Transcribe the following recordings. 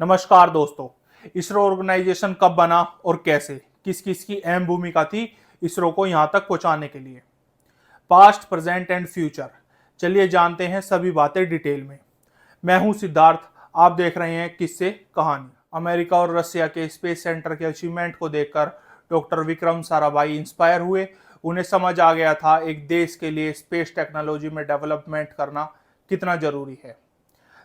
नमस्कार दोस्तों। इसरो ऑर्गेनाइजेशन कब बना और कैसे, किस किस की अहम भूमिका थी इसरो को यहां तक पहुंचाने के लिए। पास्ट, प्रेजेंट एंड फ्यूचर, चलिए जानते हैं सभी बातें डिटेल में। मैं हूं सिद्धार्थ, आप देख रहे हैं किससे कहानी। अमेरिका और रशिया के स्पेस सेंटर के अचीवमेंट को देखकर डॉक्टर विक्रम साराभाई इंस्पायर हुए। उन्हें समझ आ गया था एक देश के लिए स्पेस टेक्नोलॉजी में डेवलपमेंट करना कितना जरूरी है।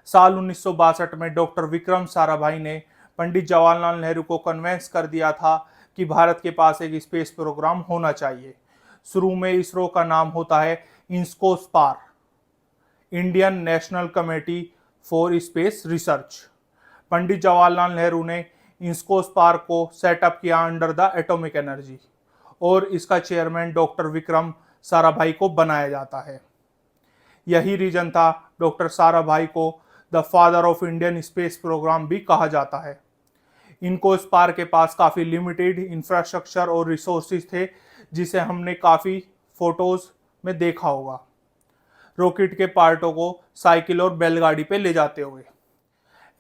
साल 1962 में डॉक्टर विक्रम साराभाई ने पंडित जवाहरलाल नेहरू को कन्वेंस कर दिया था कि भारत के पास एक स्पेस प्रोग्राम होना चाहिए। शुरू में इसरो का नाम होता है INCOSPAR, Indian National Committee for Space Research. Pandit Jawaharlal Nehru ने इंस्कोस्पार को सेटअप किया अंडर द एटॉमिक एनर्जी और इसका चेयरमैन डॉक्टर विक्रम साराभाई को बनाया जाता है। यही रीजन था डॉक्टर साराभाई को the father of Indian space programme भी कहा जाता है। इनको स्पार के पास काफ़ी लिमिटेड इंफ्रास्ट्रक्चर और रिसोर्सेज थे, जिसे हमने काफ़ी फोटोज में देखा होगा। रॉकेट के पार्टों को साइकिल और बैलगाड़ी पे ले जाते हुए।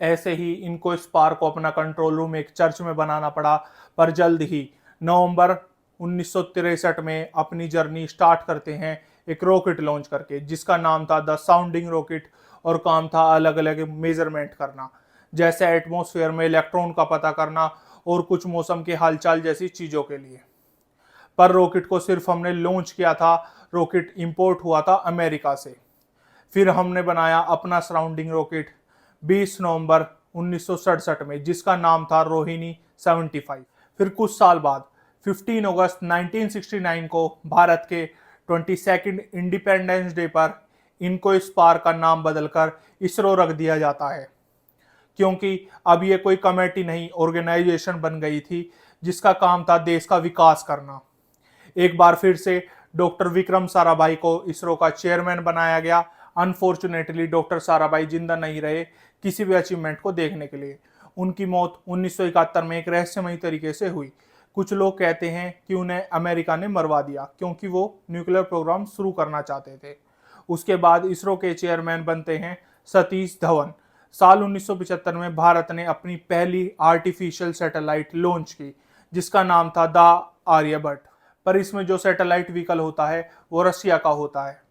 ऐसे ही इनको स्पार को अपना कंट्रोल रूम एक चर्च में बनाना पड़ा, पर जल्द ही नवंबर 1963 में अपनी जर्नी स्टार्ट करते हैं एक रॉकेट लॉन्च करके, जिसका नाम था द साउंडिंग रॉकेट और काम था अलग अलग मेजरमेंट करना, जैसे एटमॉस्फेयर में इलेक्ट्रॉन का पता करना और कुछ मौसम के हालचाल जैसी चीज़ों के लिए। पर रॉकेट को सिर्फ हमने लॉन्च किया था, रॉकेट इंपोर्ट हुआ था अमेरिका से। फिर हमने बनाया अपना सराउंडिंग रॉकेट 20 नवंबर 1967 में, जिसका नाम था रोहिणी 75। फिर कुछ साल बाद 15 अगस्त 1969 को भारत के 22nd इंडिपेंडेंस डे पर इनको स्पार का नाम बदलकर इसरो रख दिया जाता है, क्योंकि अब ये कोई कमेटी नहीं ऑर्गेनाइजेशन बन गई थी जिसका काम था देश का विकास करना। एक बार फिर से डॉक्टर विक्रम साराभाई को इसरो का चेयरमैन बनाया गया। अनफॉर्चुनेटली डॉक्टर साराभाई जिंदा नहीं रहे किसी भी अचीवमेंट को देखने के लिए। उनकी मौत 1971 में एक रहस्यमयी तरीके से हुई। कुछ लोग कहते हैं कि उन्हें अमेरिका ने मरवा दिया क्योंकि वो न्यूक्लियर प्रोग्राम शुरू करना चाहते थे। उसके बाद इसरो के चेयरमैन बनते हैं सतीश धवन। साल 1975 में भारत ने अपनी पहली आर्टिफिशियल सैटेलाइट लॉन्च की, जिसका नाम था द आर्यभट्ट। पर इसमें जो सैटेलाइट व्हीकल होता है वो रशिया का होता है।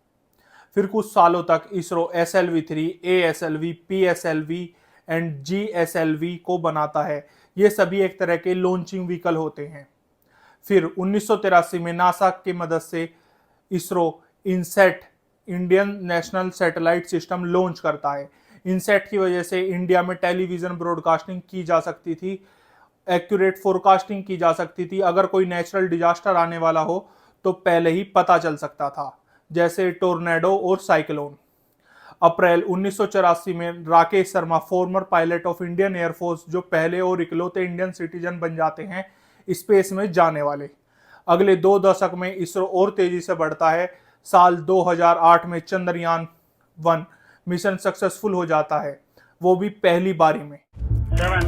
फिर कुछ सालों तक ISRO SLV-3, ASLV, PSLV and GSLV को बनाता है। ये सभी एक तरह के लॉन्चिंग व्हीकल होते हैं। फिर 1983 में नासा की मदद से ISRO INSAT, Indian national satellite system launch करता है। इनसेट की वजह से इंडिया में टेलीविजन ब्रॉडकास्टिंग की जा सकती थी, एक्यूरेट फोरकास्टिंग की जा सकती थी। अगर कोई नेचुरल डिजास्टर आने वाला हो तो पहले ही पता चल सकता था, जैसे टोर्नेडो और साइक्लोन। अप्रैल 1984 में Rakesh Sharma, farmer pilot of Indian air force, जो पहले और इकलौते इंडियन सिटीजन बन जाते हैं स्पेस में जाने वाले। अगले 2 दशक में इसरो और तेजी से बढ़ता है। साल 2008 में चंद्रयान-1 मिशन सक्सेसफुल हो जाता है, वो भी पहली बारी में। 7,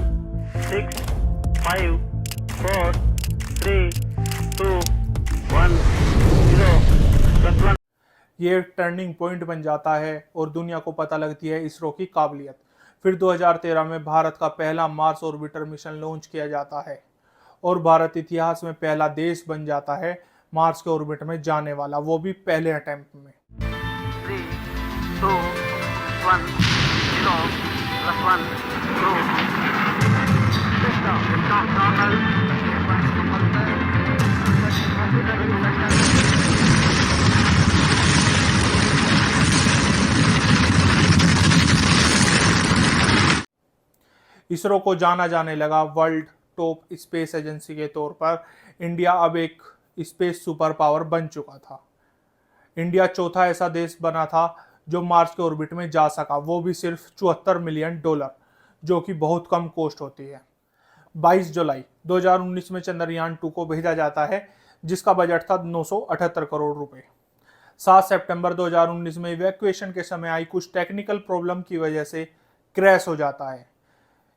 6, 5, 4, 3, 2, 1, 0। ये एक टर्निंग पॉइंट बन जाता है और दुनिया को पता लगती है इसरो की काबिलियत। फिर 2013 में भारत का पहला मार्स ऑर्बिटर मिशन लॉन्च किया जाता है और भारत इतिहास में पहला देश बन जाता है मार्स के ऑर्बिट में जाने वाला, वो भी पहले अटेम्प्ट में। 3, 2, 1, 0, +1, 2, system normal। इसरो को जाना जाने लगा वर्ल्ड टॉप स्पेस एजेंसी के तौर पर। इंडिया अब एक स्पेस सुपर पावर बन चुका था। इंडिया चौथा ऐसा देश बना था जो मार्स के ऑर्बिट में जा सका, वो भी सिर्फ $74 मिलियन, जो कि बहुत कम कॉस्ट होती है। 22 जुलाई 2019 में चंद्रयान-2 को भेजा जाता है, जिसका बजट था 978 करोड़ रुपए। 7 सितंबर 2019 में इवैक्यूएशन के समय आई कुछ टेक्निकल प्रॉब्लम की वजह से क्रैश हो जाता है।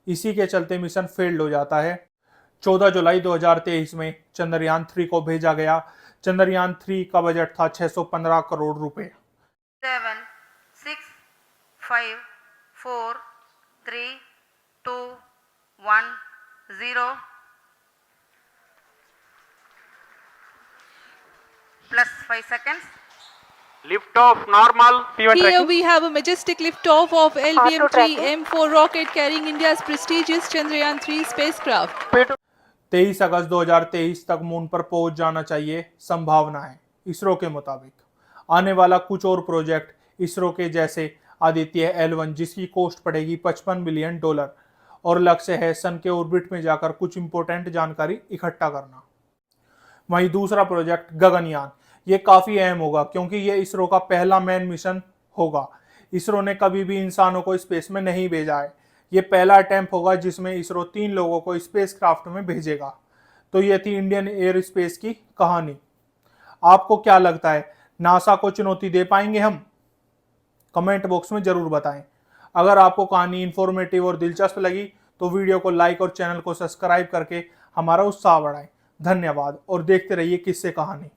इसी के चलते मिशन फेल्ड हो जाता है। 14 जुलाई 2023 में चंद्रयान-3 को भेजा गया। चंद्रयान-3 का बजट था 615 करोड़ रुपए। 7, 6, 5, 4, 3, 2, 0 plus 5 seconds. Lift off normal. Here we have a majestic liftoff of LBM-3M4 rocket carrying India's prestigious Chandrayaan-3 spacecraft. 23 अगस्त 2023 तक मून पर पहुंच जाना चाहिए संभावना है इसरो के मुताबिक। आने वाला कुछ और प्रोजेक्ट इसरो के जैसे आदित्य L1 जिसकी कॉस्ट पड़ेगी $55 बिलियन और लक्ष्य है सन के ऑर्बिट में जाकर कुछ इंपॉर्टेंट जानकारी इकट्ठा करना। वहीं दूसरा प्रोजेक्ट गगनयान, ये काफी अहम होगा क्योंकि ये इसरो का पहला मैन मिशन होगा। इसरो ने कभी भी इंसानों को स्पेस में नहीं भेजा है, ये पहला अटेम्प्ट होगा जिसमें इसरो 3 लोगों को स्पेस क्राफ्ट में भेजेगा। तो ये थी इंडियन एयर स्पेस की कहानी। आपको क्या लगता है, नासा को चुनौती दे पाएंगे हम? कमेंट बॉक्स में जरूर बताएं। अगर आपको कहानी इंफॉर्मेटिव और दिलचस्प लगी तो वीडियो को लाइक और चैनल को सब्सक्राइब करके हमारा उत्साह बढ़ाएं। धन्यवाद और देखते रहिए किस्से कहानी।